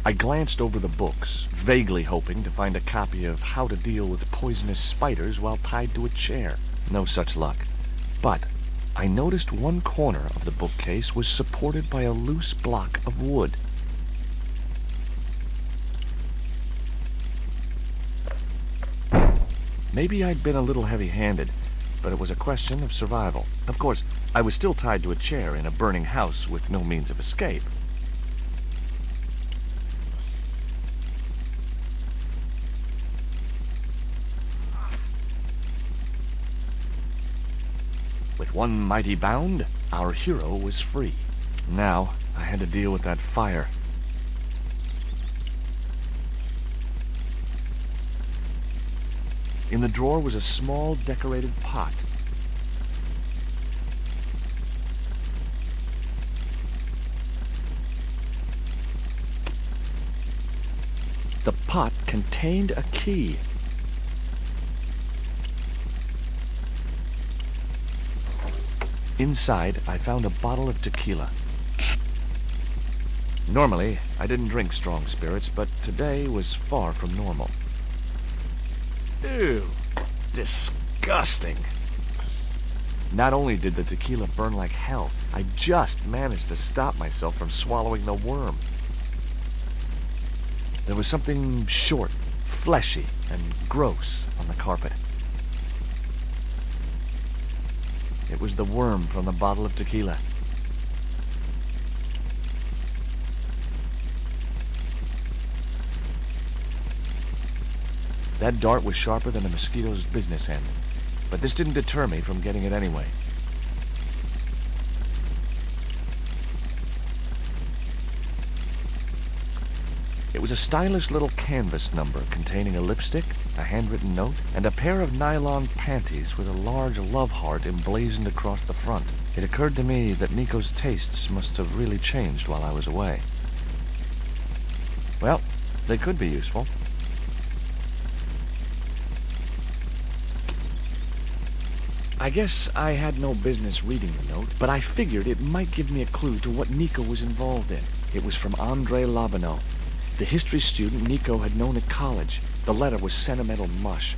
I glanced over the books, vaguely hoping to find a copy of How to Deal with Poisonous Spiders While Tied to a Chair. No such luck. But I noticed one corner of the bookcase was supported by a loose block of wood. Maybe I'd been a little heavy-handed, but it was a question of survival. Of course, I was still tied to a chair in a burning house with no means of escape. With one mighty bound, our hero was free. Now, I had to deal with that fire. In the drawer was a small decorated pot. The pot contained a key. Inside, I found a bottle of tequila. Normally, I didn't drink strong spirits, but today was far from normal. Ew, disgusting. Not only did the tequila burn like hell, I just managed to stop myself from swallowing the worm. There was something short, fleshy, and gross on the carpet. It was the worm from the bottle of tequila. That dart was sharper than a mosquito's business end, but this didn't deter me from getting it anyway. It was a stylish little canvas number containing a lipstick, a handwritten note, and a pair of nylon panties with a large love heart emblazoned across the front. It occurred to me that Nico's tastes must have really changed while I was away. Well, they could be useful. I guess I had no business reading the note, but I figured it might give me a clue to what Nico was involved in. It was from Andrei Lobanov, the history student Nico had known at college. The letter was sentimental mush,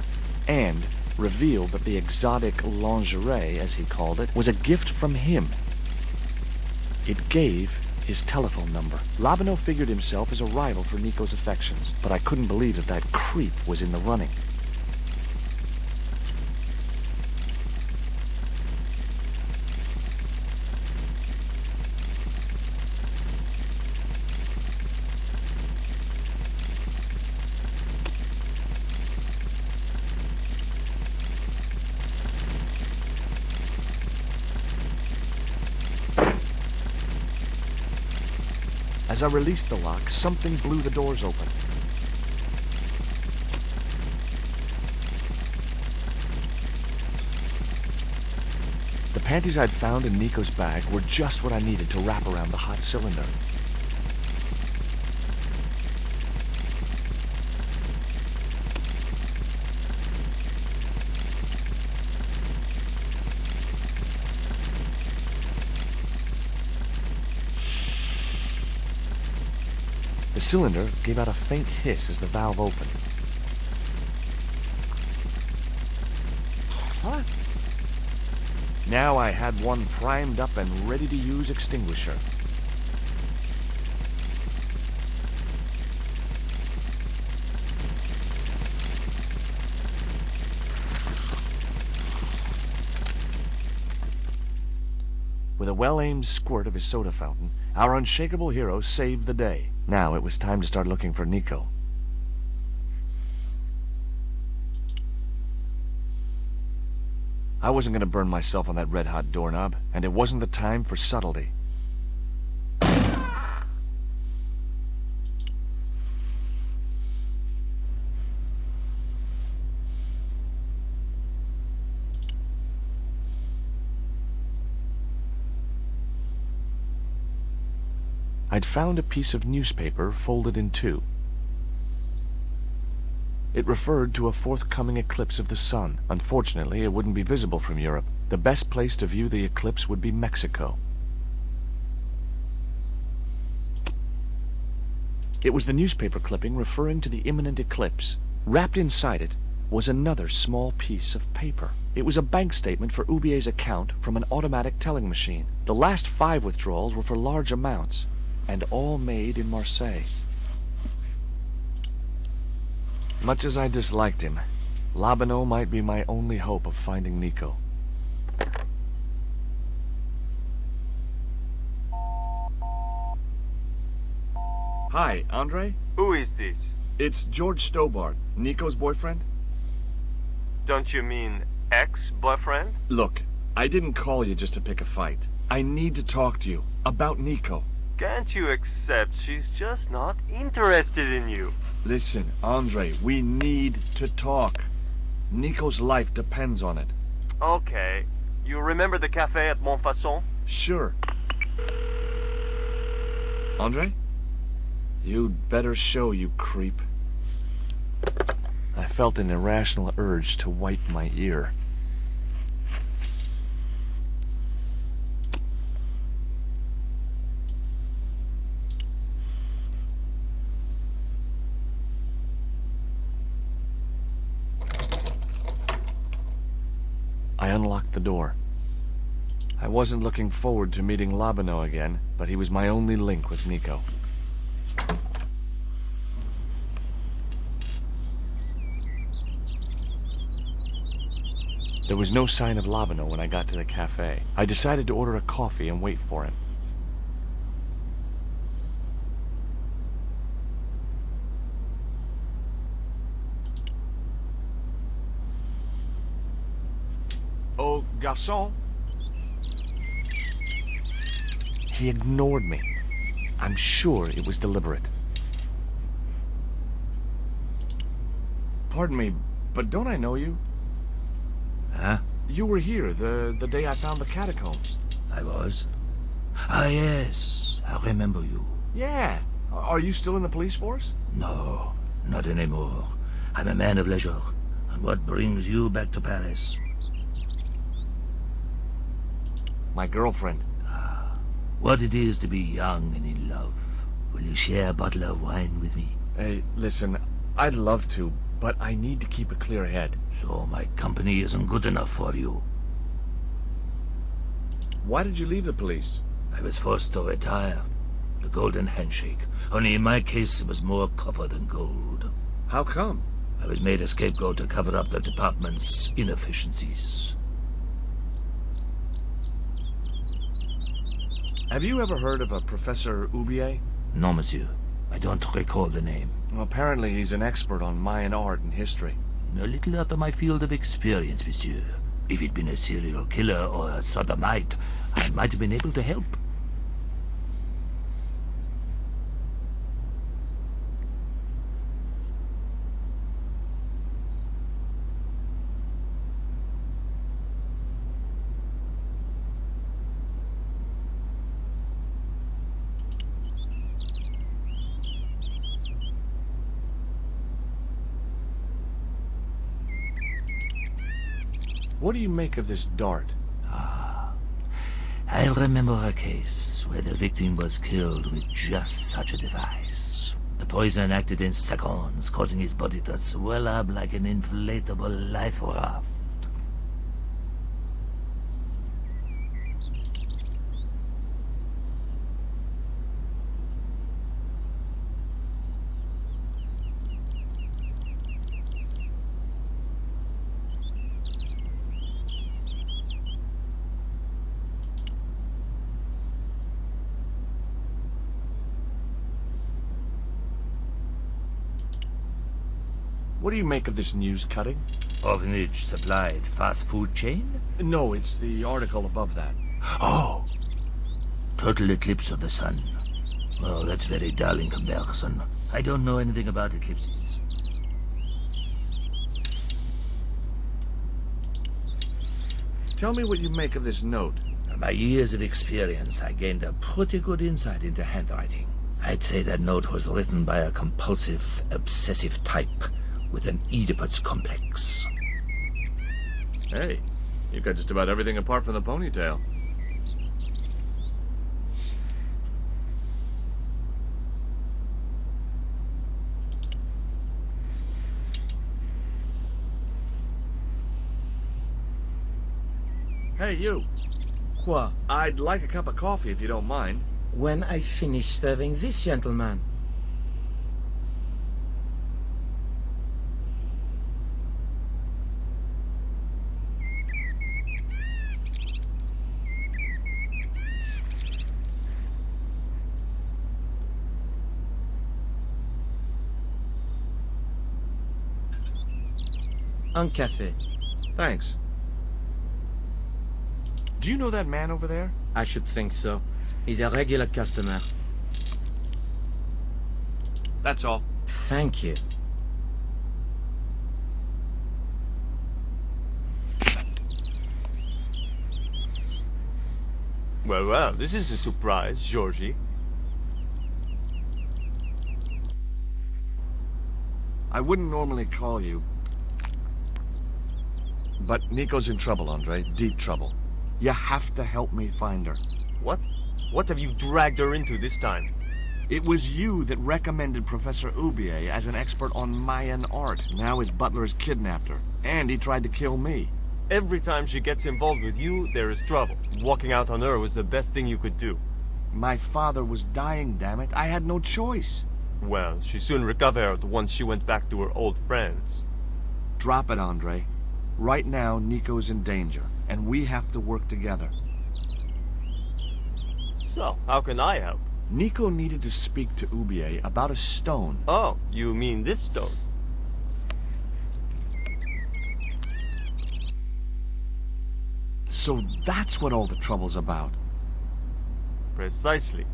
and revealed that the exotic lingerie, as he called it, was a gift from him. It gave his telephone number. Lobanov figured himself as a rival for Nico's affections, but I couldn't believe that that creep was in the running. As I released the lock, something blew the doors open. The panties I'd found in Nico's bag were just what I needed to wrap around the hot cylinder. The cylinder gave out a faint hiss as the valve opened. What? Now I had one primed up and ready to use extinguisher. With a well-aimed squirt of his soda fountain, our unshakable hero saved the day. Now it was time to start looking for Nico. I wasn't going to burn myself on that red-hot doorknob, and it wasn't the time for subtlety. I'd found a piece of newspaper folded in two. It referred to a forthcoming eclipse of the sun. Unfortunately, it wouldn't be visible from Europe. The best place to view the eclipse would be Mexico. It was the newspaper clipping referring to the imminent eclipse. Wrapped inside it was another small piece of paper. It was a bank statement for Ubier's account from an automatic telling machine. The last 5 withdrawals were for large amounts, and all made in Marseille. Much as I disliked him, Lobineau might be my only hope of finding Nico. Hi, Andre? Who is this? It's George Stobart, Nico's boyfriend. Don't you mean ex-boyfriend? Look, I didn't call you just to pick a fight. I need to talk to you about Nico. Can't you accept she's just not interested in you? Listen, Andre, we need to talk. Nico's life depends on it. Okay. You remember the cafe at Montfaucon? Sure. Andre? You'd better show, you creep. I felt an irrational urge to wipe my ear. I unlocked the door. I wasn't looking forward to meeting Lobineau again, but he was my only link with Nico. There was no sign of Lobineau when I got to the cafe. I decided to order a coffee and wait for him. Oh, garçon. He ignored me. I'm sure it was deliberate. Pardon me, but don't I know you? Huh? You were here the day I found the catacombs. I was. Ah, yes. I remember you. Yeah. Are you still in the police force? No, not anymore. I'm a man of leisure. And what brings you back to Paris? My girlfriend. What it is to be young and in love. Will you share a bottle of wine with me? Hey, listen, I'd love to, but I need to keep a clear head. So my company isn't good enough for you. Why did you leave the police? I was forced to retire. The golden handshake. Only in my case, it was more copper than gold. How come? I was made a scapegoat to cover up the department's inefficiencies. Have you ever heard of a Professor Ubier? No, monsieur. I don't recall the name. Well, apparently he's an expert on Mayan art and history. A little out of my field of experience, monsieur. If he'd been a serial killer or a sodomite, I might have been able to help. What do you make of this dart? I remember a case where the victim was killed with just such a device. The poison acted in seconds, causing his body to swell up like an inflatable life raft. What do you make of this news cutting? Orphanage supplied fast food chain? No, it's the article above that. Oh! Total eclipse of the sun. Well, that's very dull in comparison. I don't know anything about eclipses. Tell me what you make of this note. From my years of experience, I gained a pretty good insight into handwriting. I'd say that note was written by a compulsive, obsessive type with an Oedipus complex. Hey, you got just about everything apart from the ponytail. Hey, you. Quoi? I'd like a cup of coffee if you don't mind. When I finish serving this gentleman. Un café. Thanks. Do you know that man over there? I should think so. He's a regular customer. That's all. Thank you. Well, this is a surprise, Georgie. I wouldn't normally call you. But Nico's in trouble, Andre. Deep trouble. You have to help me find her. What? What have you dragged her into this time? It was you that recommended Professor Ubier as an expert on Mayan art. Now his butler has kidnapped her. And he tried to kill me. Every time she gets involved with you, there is trouble. Walking out on her was the best thing you could do. My father was dying, damn it. I had no choice. Well, she soon recovered once she went back to her old friends. Drop it, Andre. Right now, Nico's in danger, and we have to work together. So, how can I help? Nico needed to speak to Ubier about a stone. Oh, you mean this stone? So that's what all the trouble's about. Precisely.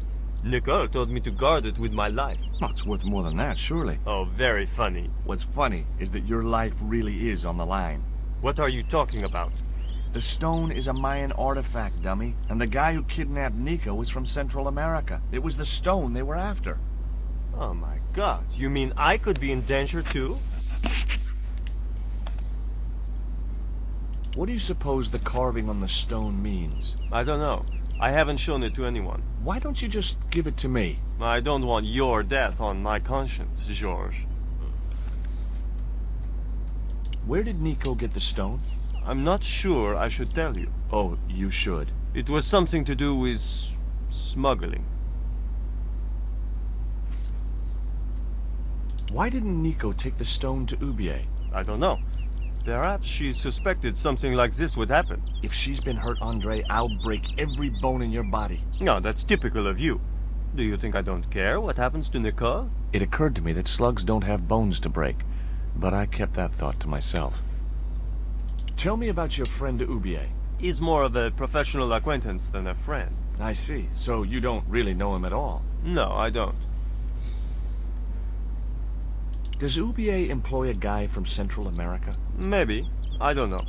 Nicole told me to guard it with my life. Well, it's worth more than that, surely. Oh, very funny. What's funny is that your life really is on the line. What are you talking about? The stone is a Mayan artifact, dummy. And the guy who kidnapped Nico was from Central America. It was the stone they were after. Oh my god, you mean I could be in danger too? What do you suppose the carving on the stone means? I don't know. I haven't shown it to anyone. Why don't you just give it to me? I don't want your death on my conscience, Georges. Where did Nico get the stone? I'm not sure I should tell you. Oh, you should. It was something to do with smuggling. Why didn't Nico take the stone to Ubier? I don't know. Perhaps she suspected something like this would happen. If she's been hurt, Andre, I'll break every bone in your body. No, that's typical of you. Do you think I don't care what happens to Nicole? It occurred to me that slugs don't have bones to break, but I kept that thought to myself. Tell me about your friend Ubier. He's more of a professional acquaintance than a friend. I see. So you don't really know him at all. No, I don't. Does Ubier employ a guy from Central America? Maybe. I don't know.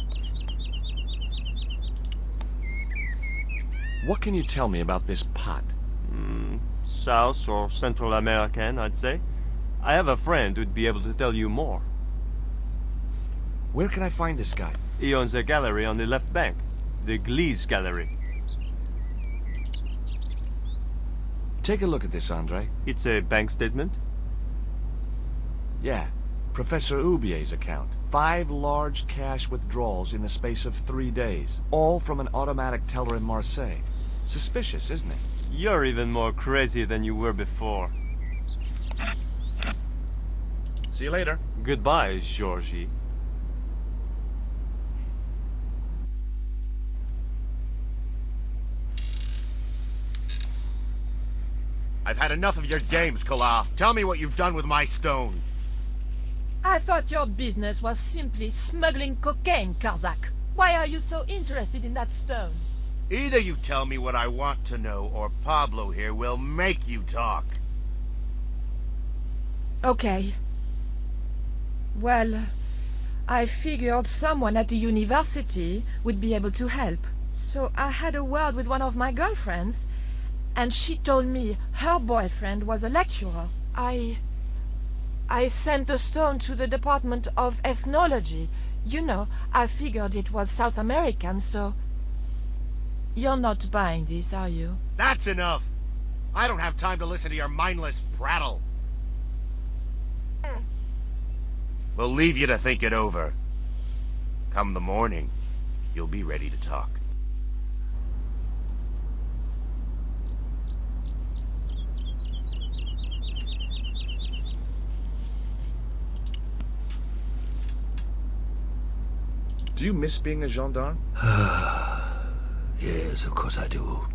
What can you tell me about this pot? South or Central American, I'd say. I have a friend who'd be able to tell you more. Where can I find this guy? He owns a gallery on the left bank. The Gliese Gallery. Take a look at this, Andre. It's a bank statement. Yeah, Professor Ubier's account. 5 large cash withdrawals in the space of 3 days. All from an automatic teller in Marseille. Suspicious, isn't it? You're even more crazy than you were before. See you later. Goodbye, Georgie. I've had enough of your games, Kala. Tell me what you've done with my stone. I thought your business was simply smuggling cocaine, Karzak. Why are you so interested in that stone? Either you tell me what I want to know, or Pablo here will make you talk. Okay. Well, I figured someone at the university would be able to help. So I had a word with one of my girlfriends, and she told me her boyfriend was a lecturer. I sent the stone to the Department of Ethnology. You know, I figured it was South American, so... You're not buying this, are you? That's enough! I don't have time to listen to your mindless prattle. We'll leave you to think it over. Come the morning, you'll be ready to talk. Do you miss being a gendarme? Yes, of course I do.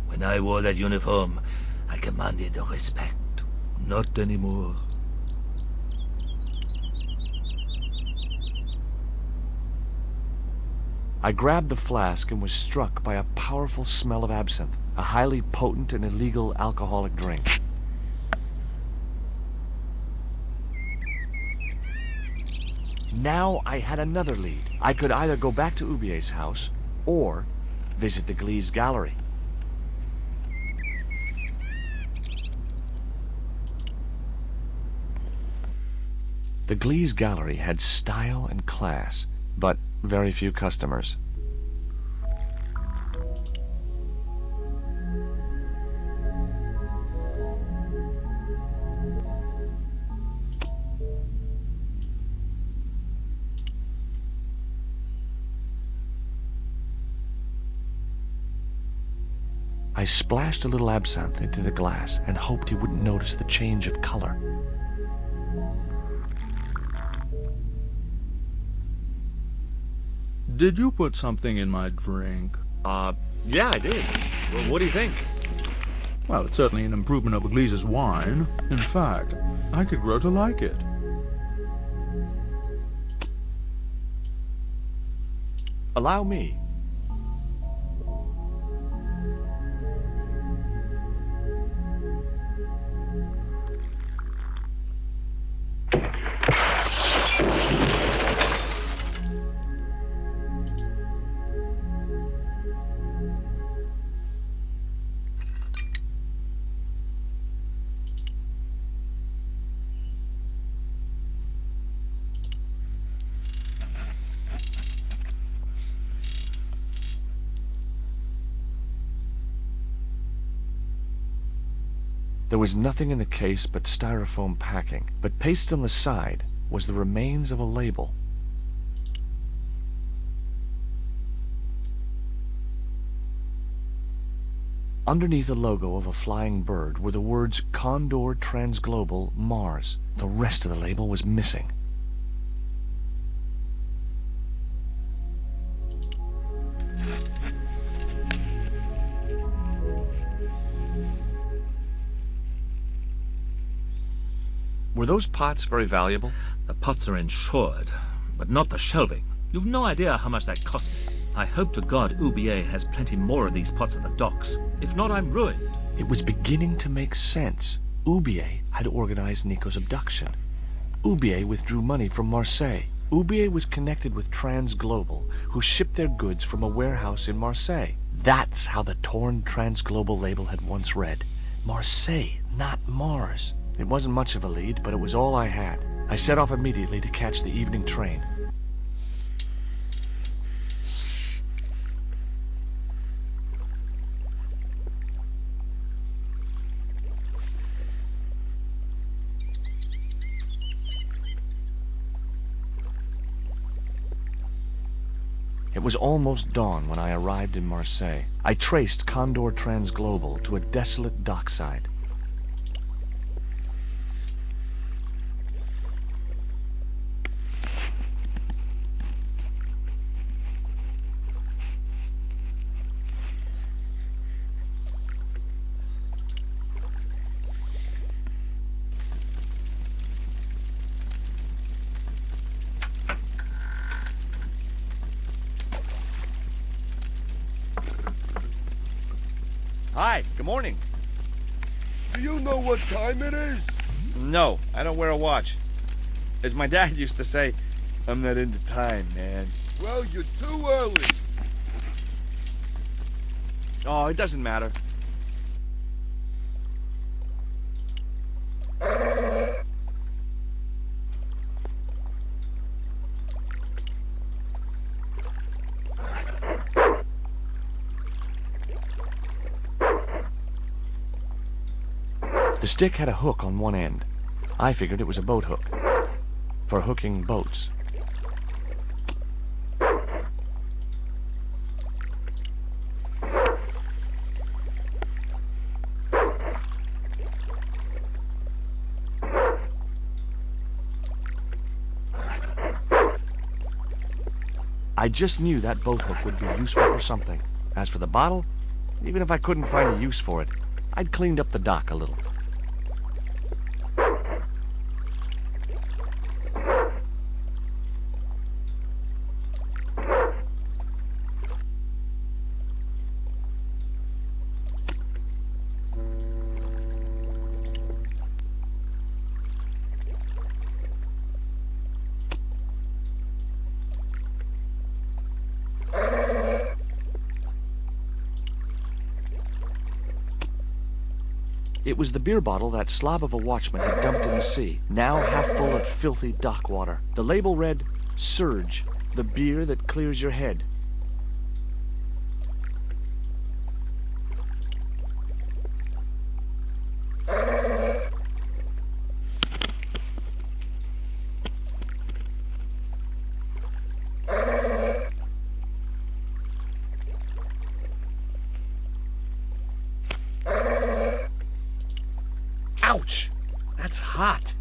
When I wore that uniform, I commanded respect. Not anymore. I grabbed the flask and was struck by a powerful smell of absinthe, a highly potent and illegal alcoholic drink. Now I had another lead. I could either go back to Ubier's house or visit the Glee's Gallery. The Glee's Gallery had style and class, but very few customers. I splashed a little absinthe into the glass and hoped he wouldn't notice the change of color. Did you put something in my drink? Yeah, I did. Well, what do you think? Well, it's certainly an improvement over Gleese's wine. In fact, I could grow to like it. Allow me. There was nothing in the case but styrofoam packing, but pasted on the side was the remains of a label. Underneath the logo of a flying bird were the words Condor Transglobal Mars. The rest of the label was missing. Were those pots very valuable? The pots are insured, but not the shelving. You've no idea how much that cost me. I hope to God Ubier has plenty more of these pots at the docks. If not, I'm ruined. It was beginning to make sense. Ubier had organized Nico's abduction. Ubier withdrew money from Marseille. Ubier was connected with Transglobal, who shipped their goods from a warehouse in Marseille. That's how the torn Transglobal label had once read. Marseille, not Mars. It wasn't much of a lead, but it was all I had. I set off immediately to catch the evening train. It was almost dawn when I arrived in Marseille. I traced Condor Transglobal to a desolate dockside. Hi, good morning. Do you know what time it is? No, I don't wear a watch. As my dad used to say, I'm not into time, man. Well, you're too early. Oh, it doesn't matter. The stick had a hook on one end. I figured it was a boat hook, for hooking boats. I just knew that boat hook would be useful for something. As for the bottle, even if I couldn't find a use for it, I'd cleaned up the dock a little. It was the beer bottle that slob of a watchman had dumped in the sea, now half full of filthy dock water. The label read, "Surge, the beer that clears your head." Ouch! That's hot.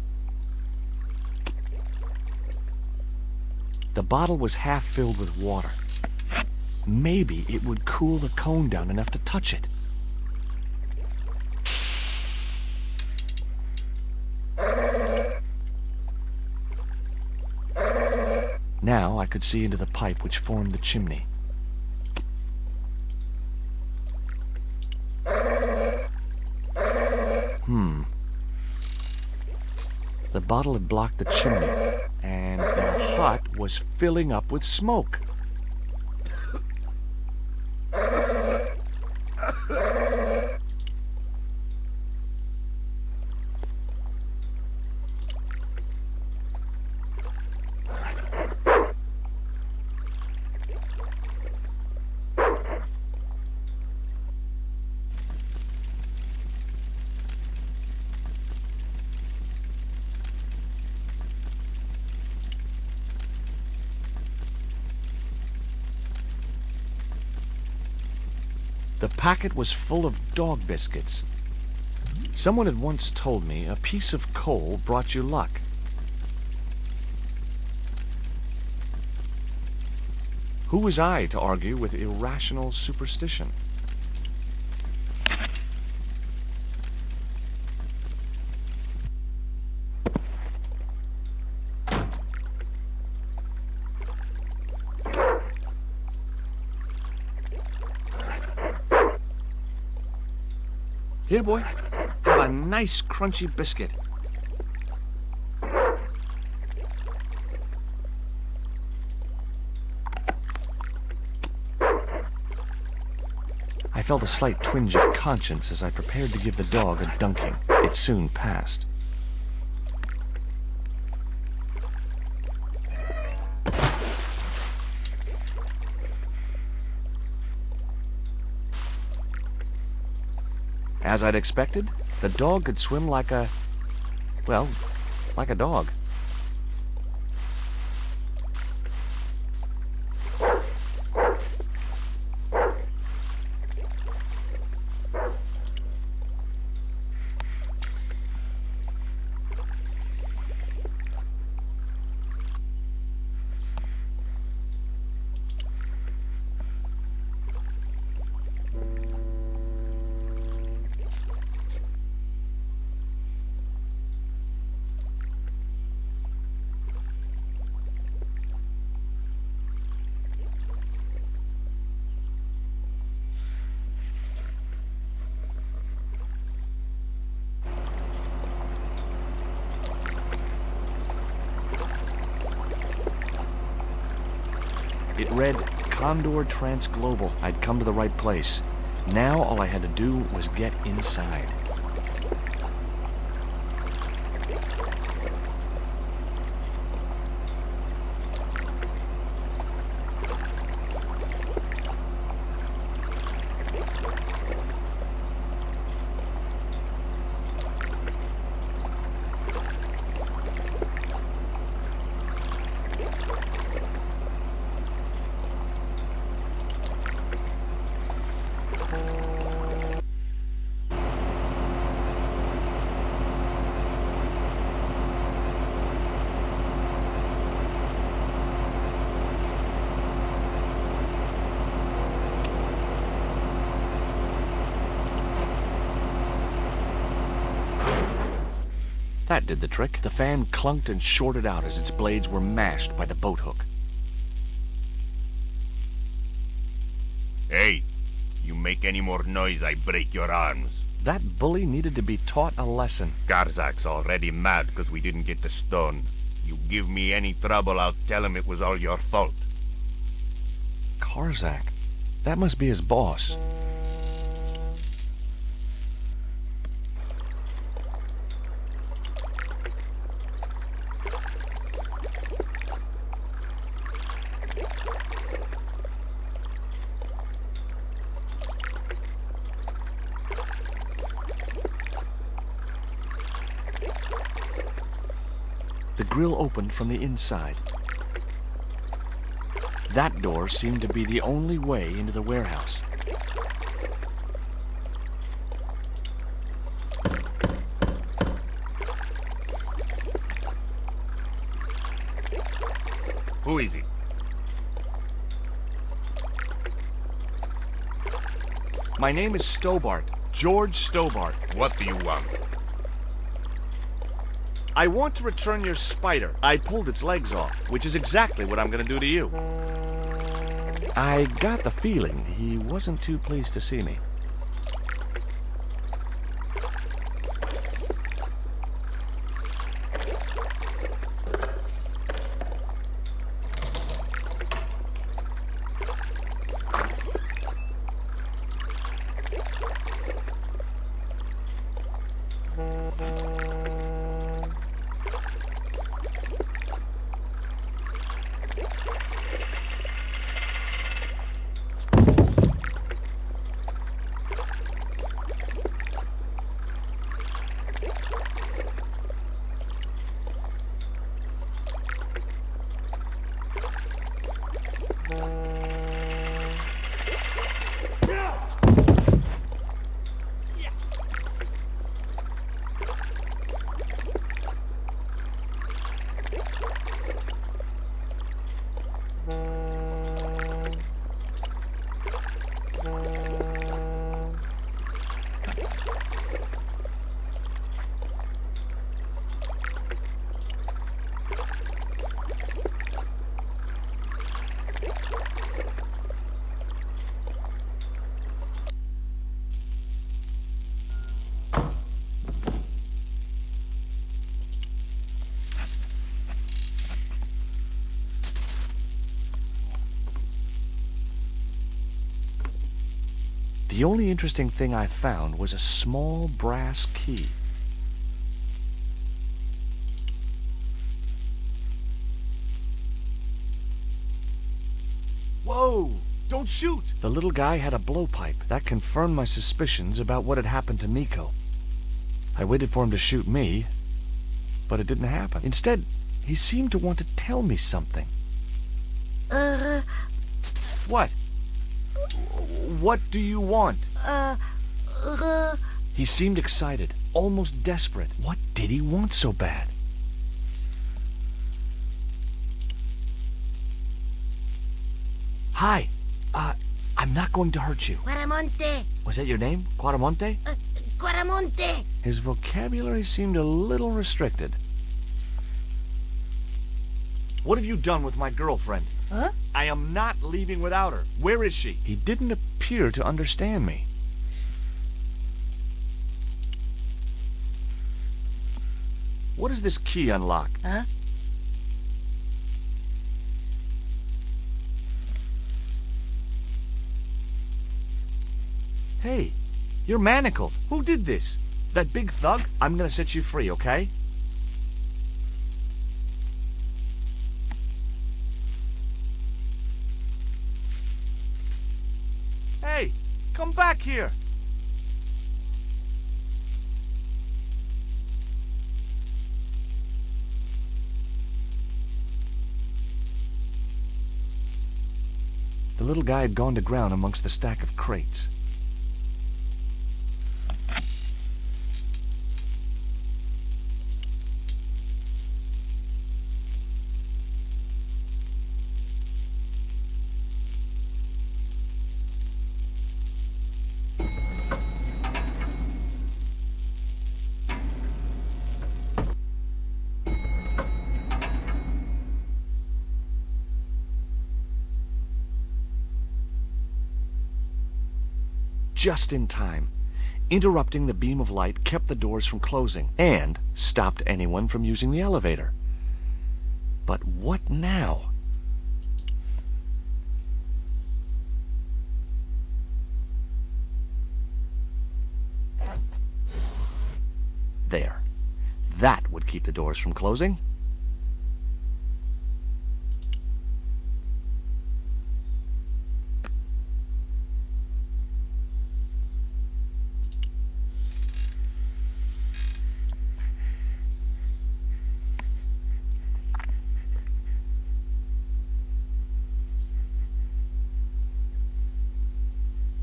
The bottle was half filled with water. Maybe it would cool the cone down enough to touch it. Now I could see into the pipe which formed the chimney. The bottle had blocked the chimney, and the hut was filling up with smoke. The packet was full of dog biscuits. Someone had once told me a piece of coal brought you luck. Who was I to argue with irrational superstition? Here, boy. Have a nice crunchy biscuit. I felt a slight twinge of conscience as I prepared to give the dog a dunking. It soon passed. As I'd expected, the dog could swim like a... well, like a dog. It read Condor Transglobal. I'd come to the right place. Now all I had to do was get inside. That did the trick. The fan clunked and shorted out as its blades were mashed by the boat hook. Hey, you make any more noise, I break your arms. That bully needed to be taught a lesson. Garzak's already mad because we didn't get the stone. You give me any trouble, I'll tell him it was all your fault. Karzak. That must be his boss. The grill opened from the inside. That door seemed to be the only way into the warehouse. Who is it? My name is Stobart. George Stobart. What do you want? I want to return your spider. I pulled its legs off, which is exactly what I'm going to do to you. I got the feeling he wasn't too pleased to see me. The only interesting thing I found was a small brass key. Whoa! Don't shoot! The little guy had a blowpipe. That confirmed my suspicions about what had happened to Nico. I waited for him to shoot me, but it didn't happen. Instead, he seemed to want to tell me something. What? What do you want? He seemed excited, almost desperate. What did he want so bad? Hi. I'm not going to hurt you. Quaramonte! Was that your name? Quaramonte? Quaramonte! His vocabulary seemed a little restricted. What have you done with my girlfriend? Huh? I am not leaving without her. Where is she? He didn't appear to understand me. What does this key unlock? Huh? Hey, you're manacled. Who did this? That big thug? I'm gonna set you free, okay? Hey, come back here! The little guy had gone to ground amongst the stack of crates. just in time. Interrupting the beam of light kept the doors from closing and stopped anyone from using the elevator. But what now? There. That would keep the doors from closing.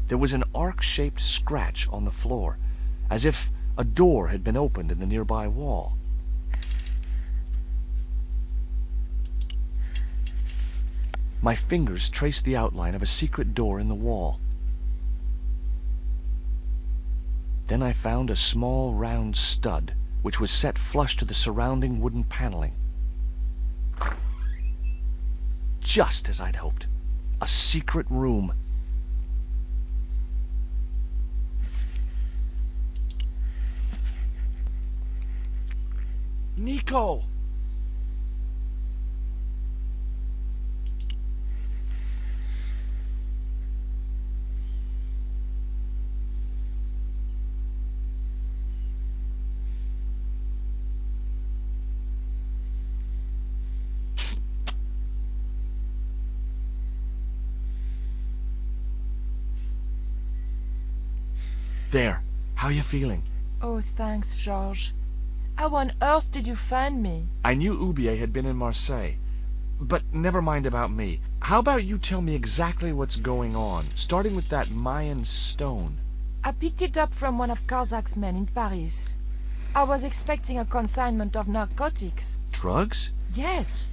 There was an arc-shaped scratch on the floor, as if a door had been opened in the nearby wall. My fingers traced the outline of a secret door in the wall. Then I found a small round stud, which was set flush to the surrounding wooden paneling. Just as I'd hoped. A secret room. Nico! There. How you feeling? Oh, thanks, Georges. How on earth did you find me? I knew Oubier had been in Marseille. But never mind about me. How about you tell me exactly what's going on, starting with that Mayan stone? I picked it up from one of Carzak's men in Paris. I was expecting a consignment of narcotics. Drugs? Yes.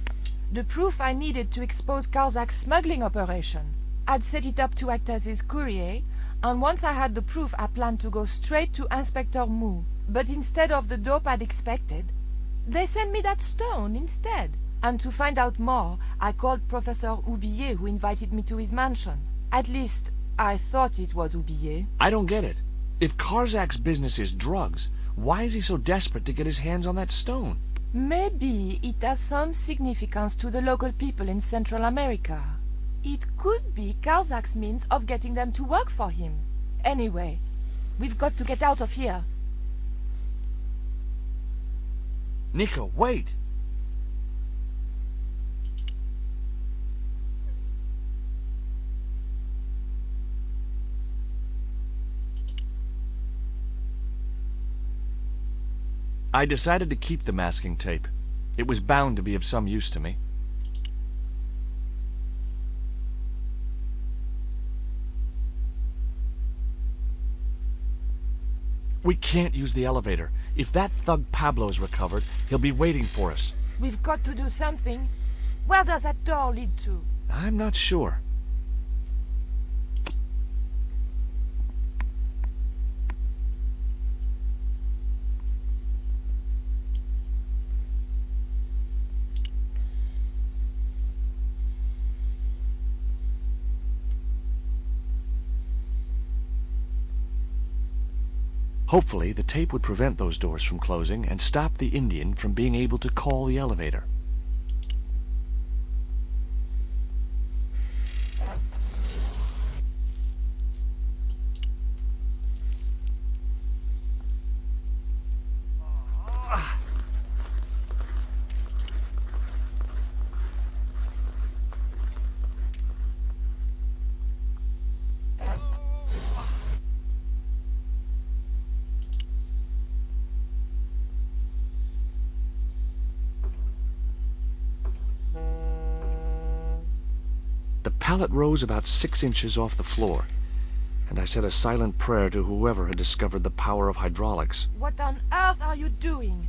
The proof I needed to expose Carzak's smuggling operation. I'd set it up to act as his courier, and once I had the proof I planned to go straight to Inspector Mou. But instead of the dope I'd expected, they sent me that stone instead. And to find out more, I called Professor Oubier, who invited me to his mansion. At least, I thought it was Oubier. I don't get it. If Carzak's business is drugs, why is he so desperate to get his hands on that stone? Maybe it has some significance to the local people in Central America. It could be Carzak's means of getting them to work for him. Anyway, we've got to get out of here. Nico, wait! I decided to keep the masking tape. It was bound to be of some use to me. We can't use the elevator. If that thug Pablo's recovered, he'll be waiting for us. We've got to do something. Where does that door lead to? I'm not sure. Hopefully, the tape would prevent those doors from closing and stop the Indian from being able to call the elevator. The pallet rose about 6 inches off the floor, and I said a silent prayer to whoever had discovered the power of hydraulics, What on earth are you doing?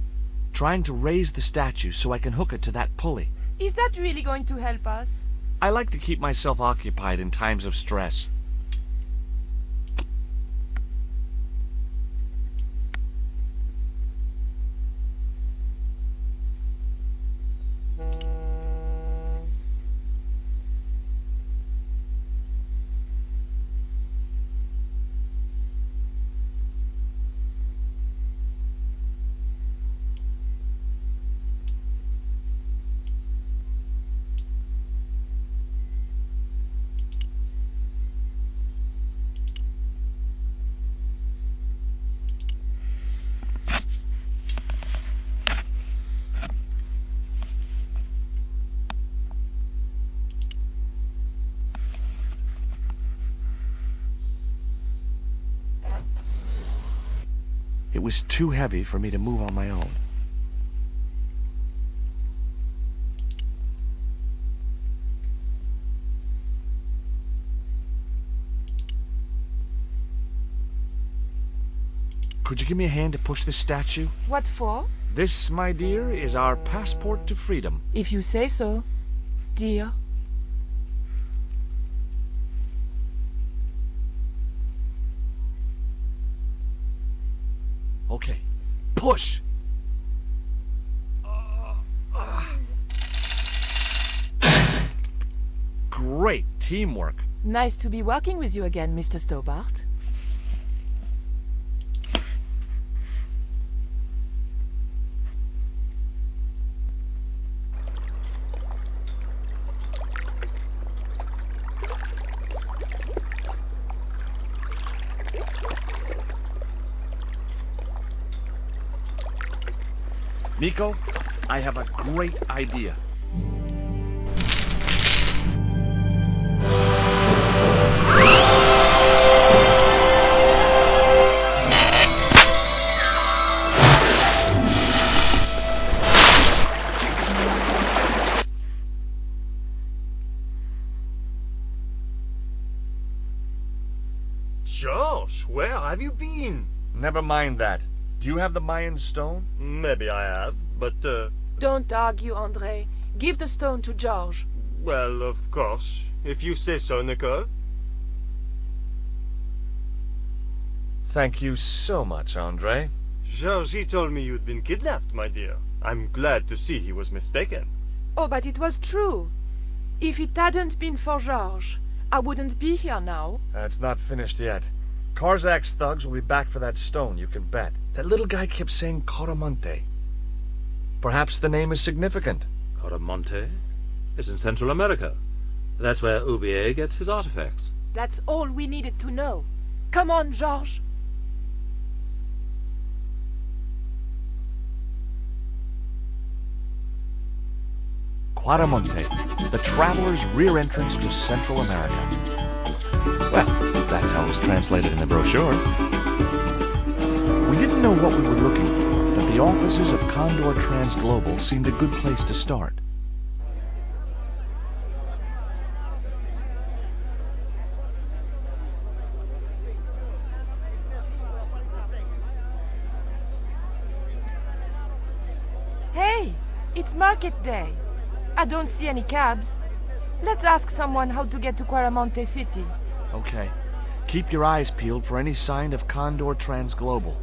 trying to raise the statue so I can hook it to that pulley. Is that really going to help us? I like to keep myself occupied in times of stress. It was too heavy for me to move on my own. Could you give me a hand to push this statue? What for? This, my dear, is our passport to freedom. If you say so, dear. Okay, push! Great teamwork. Nice to be working with you again, Mr. Stobart. Nico, I have a great idea. George, where have you been? Never mind that. Do you have the Mayan stone? Maybe I have, but, Don't argue, André. Give the stone to George. well, of course. If you say so, Nicole. Thank you so much, Andre. George, he told me you'd been kidnapped, my dear. I'm glad to see he was mistaken. Oh, but it was true. If it hadn't been for George, I wouldn't be here now. It's not finished yet. Karzak's thugs will be back for that stone, you can bet. That little guy kept saying Coramonte. Perhaps the name is significant. Coramonte is in Central America. That's where Ubier gets his artifacts. That's all we needed to know. Come on, George. Quaramonte, the traveler's rear entrance to Central America. Well, that's how it was translated in the brochure. We didn't know what we were looking for, but the offices of Condor Transglobal seemed a good place to start. Hey, it's market day. I don't see any cabs. Let's ask someone how to get to Quaramonte City. Okay. Keep your eyes peeled for any sign of Condor Transglobal.